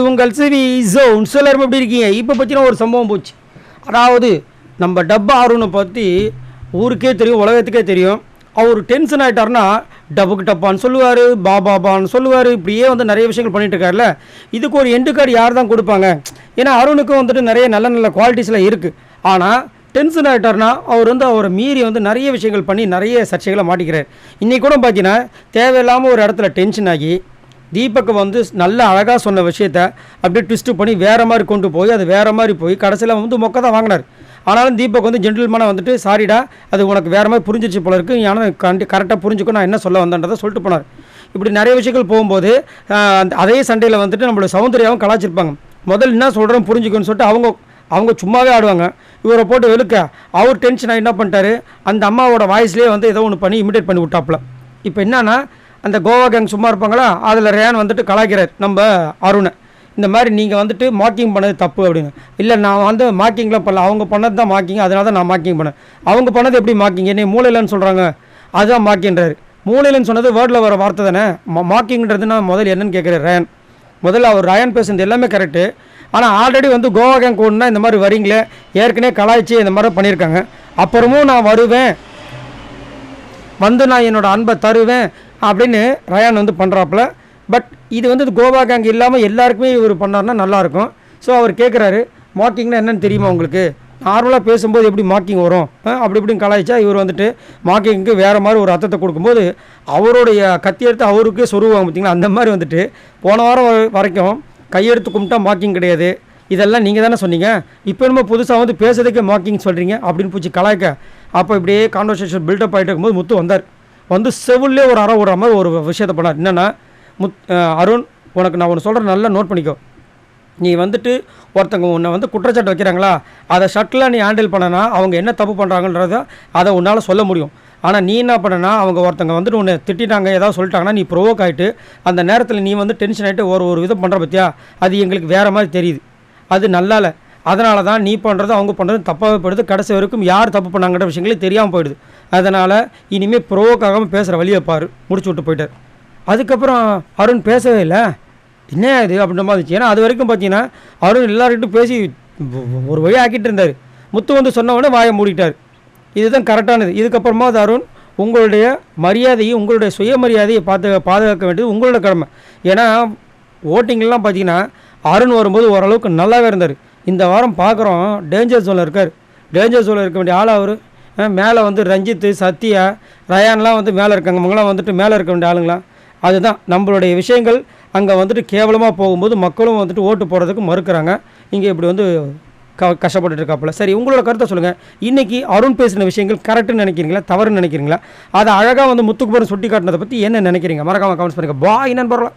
உங்கள் CV zone. எல்லாரும் எப்படி இருக்கீங்க? இப்போ பார்த்தீங்கன்னா ஒரு சம்பவம் போச்சு. அதாவது நம்ம டப்பா அருணை பற்றி ஊருக்கே தெரியும், உலகத்துக்கே தெரியும். அவர் டென்ஷன் ஆகிட்டார்னா டப்புக்கு டப்பான்னு சொல்லுவார், பாபான்னு சொல்லுவார். இப்படியே வந்து நிறைய விஷயங்கள் பண்ணிட்டு இருக்காருல்ல. இதுக்கு ஒரு எண்டு கார்டு யார் தான் கொடுப்பாங்க? ஏன்னா அருணுக்கும் வந்துட்டு நிறைய நல்ல நல்ல குவாலிட்டிஸ்லாம் இருக்குது. ஆனால் டென்ஷன் ஆகிட்டார்னா அவர் வந்து அவரை மீறி வந்து நிறைய விஷயங்கள் பண்ணி நிறைய சர்ச்சைகளை மாட்டிக்கிறார். இன்றைக்கி கூட பார்த்தீங்கன்னா தேவையில்லாமல் ஒரு இடத்துல டென்ஷன் ஆகி தீபக்கு வந்து நல்ல அழகாக சொன்ன விஷயத்த அப்படியே ட்விஸ்ட்டு பண்ணி வேறு மாதிரி கொண்டு போய் அது வேறு மாதிரி போய் கடைசியில் வந்து மொக்க தான் வாங்கினார். ஆனாலும் தீபக் வந்து ஜென்டில்மேனாக வந்துட்டு சாரிடா, அது உனக்கு வேறு மாதிரி புரிஞ்சிச்சு போல இருக்குது, ஆனால் கரெக்டாக புரிஞ்சுக்கோ நான் என்ன சொல்ல வந்தேன்றதை சொல்லிட்டு போனார். இப்படி நிறைய விஷயங்கள் போகும்போது அதே சண்டையில் வந்துட்டு நம்மளோட சௌந்தர்யாவும் கலாச்சிருப்பாங்க. முதல்ல என்ன சொல்கிறோம் புரிஞ்சுக்கணும்னு சொல்லிட்டு அவங்க சும்மாவே ஆடுவாங்க. இவரை போட்டு வெளுக்க அவர் டென்ஷன் ஆகி என்ன பண்ணிட்டாரு, அந்த அம்மாவோட வாய்ஸ்லேயே வந்து ஏதோ ஒன்று பண்ணி இமிடேட் பண்ணி விட்டாப்புல. இப்போ என்னன்னா அந்த கோவா கேங் சும்மா இருப்பாங்களா, அதில் ரேன் வந்துட்டு கலாய்க்கிறார் நம்ம அருணை. இந்த மாதிரி நீங்கள் வந்துட்டு மார்க்கிங் பண்ணது தப்பு அப்படின்னு. இல்லை நான் வந்து மார்க்கிங்லாம் பண்ணல, அவங்க பண்ணது தான் மார்க்கிங், அதனால தான் நான் மார்க்கிங் பண்ணேன். அவங்க பண்ணது எப்படி மார்க்கிங், என்னை மூளையிலன்னு சொல்கிறாங்க, அதுதான் மார்க்கின்றாரு. மூளையிலன்னு சொன்னது வேர்டில் வர வார்த்தை தானே. மார்க்கிங்கிறது நான் முதல்ல என்னன்னு கேட்குறேன். ரேன் முதல்ல அவர் ரயன் பேசுனது எல்லாமே கரெக்டு. ஆனால் ஆல்ரெடி வந்து கோவா கேங் கூடனா இந்த மாதிரி வரீங்களே, ஏற்கனவே கலாய்ச்சி இந்த மாதிரி பண்ணியிருக்காங்க. அப்புறமும் நான் வருவேன், வந்து நான் என்னோடய அன்பை தருவேன் அப்படின்னு ரயான் வந்து பண்ணுறாப்புல. பட் இது வந்து கோவா கேங் இல்லாமல் எல்லாருக்குமே இவர் பண்ணார்னா நல்லாயிருக்கும். ஸோ அவர் கேட்குறாரு மார்க்கிங்னா என்னென்னு தெரியுமா உங்களுக்கு, நார்மலாக பேசும்போது எப்படி மார்க்கிங் வரும் அப்படி இப்படின்னு கலாய்ச்சா இவர் வந்துட்டு மார்க்கிங்க்கு வேறு மாதிரி ஒரு அர்த்தத்தை கொடுக்கும்போது அவருடைய கத்தியெடுத்து அவருக்கே சொருவாங்க பார்த்திங்களா. அந்த மாதிரி வந்துட்டு போன வாரம் வரைக்கும் கையெடுத்து கும்பிட்டா மார்க்கிங் கிடையாது, இதெல்லாம் நீங்கள் தானே சொன்னீங்க, இப்போ என்னமோ புதுசாக வந்து பேசுறதுக்கே மார்க்கிங் சொல்கிறீங்க அப்படின்னு பூச்சி கலாய்க்க. அப்போ இப்படியே கான்வர்சேஷன் பில்டப் ஆகிட்டு இருக்கும்போது முத்து வந்தார். வந்து செவிலே ஒரு அற விடுற மாதிரி ஒரு விஷயத்தை பண்ணார். என்னென்னா அருண், உனக்கு நான் ஒன்று சொல்கிறேன், நல்லா நோட் பண்ணிக்கோ. நீ வந்துட்டு ஒருத்தங்க உன்னை வந்து குற்றச்சாட்டு வைக்கிறாங்களா, அதை ஷட்டில் நீ ஹேண்டில் பண்ணனா அவங்க என்ன தப்பு பண்ணுறாங்கன்றத அதை உன்னால் சொல்ல முடியும். ஆனால் நீ என்ன பண்ணனா, அவங்க ஒருத்தங்க வந்துட்டு உன்னை திட்டாங்க ஏதாவது சொல்லிட்டாங்கன்னா நீ ப்ரொவோக் ஆகிட்டு அந்த நேரத்தில் நீ வந்து டென்ஷன் ஆகிட்டு ஒரு விதம் பண்ணுற பற்றியா, அது எங்களுக்கு வேறு மாதிரி தெரியுது, அது நல்லால. அதனால தான் நீ பண்ணுறது அவங்க பண்ணுறது தப்பாகவே போயிடுது, கடைசி வரைக்கும் யார் தப்பு பண்ணாங்கன்ற விஷயங்களே தெரியாமல் போயிடுது. அதனால் இனிமேல் ப்ரொவோக் ஆகாமல் பேசுகிற வழியை பாரு முடிச்சு விட்டு போயிட்டார். அதுக்கப்புறம் அருண் பேசவே இல்லை. என்ன இது அப்படின்ற மாதிரி இருந்துச்சு. ஏன்னா அது வரைக்கும் பார்த்தீங்கன்னா அருண் எல்லார்கிட்டும் பேசி ஒரு வழி ஆக்கிட்டு இருந்தார். முத்து வந்து சொன்ன உடனே வாயை மூடிட்டார். இதுதான் கரெக்டானது. இதுக்கப்புறமா அது அருண், உங்களுடைய மரியாதையும் உங்களுடைய சுயமரியாதையை பாதுகாக்க வேண்டியது உங்களோட கடமை. ஏன்னா ஓட்டிங்லாம் பார்த்தீங்கன்னா அருண் வரும்போது ஓரளவுக்கு நல்லாவே இருந்தார். இந்த வாரம் பார்க்குறோம் டேஞ்சர் ஜோனில் இருக்கார். டேஞ்சர் ஜோனில் இருக்க வேண்டிய ஆள் அவர். மேலே வந்து ரஞ்சித்து, சத்யா, ரயான்லாம் வந்து மேலே இருக்காங்க, அவங்களாம் வந்துட்டு மேலே இருக்க வேண்டிய ஆளுங்களாம். அதுதான் நம்மளுடைய விஷயங்கள் அங்கே வந்துட்டு கேவலமாக போகும்போது மக்களும் வந்துட்டு ஓட்டு போடுறதுக்கு மறுக்கிறாங்க. இங்கே இப்படி வந்து கஷ்டப்பட்டு இருக்காப்புல. சரி, உங்களோட கருத்தை சொல்லுங்கள். இன்றைக்கி அருண் பேசின விஷயங்கள் கரெக்டுன்னு நினைக்கிறீங்களா, தவறுன்னு நினைக்கிறீங்களா? அதை அழகாக வந்து முத்துக்குமரன் சுட்டி காட்டினதை பற்றி என்ன நினைக்கிறீங்க? மறக்காமல் கமெண்ட்ஸ் பண்ணுங்கள். பாய் நண்பர்களா.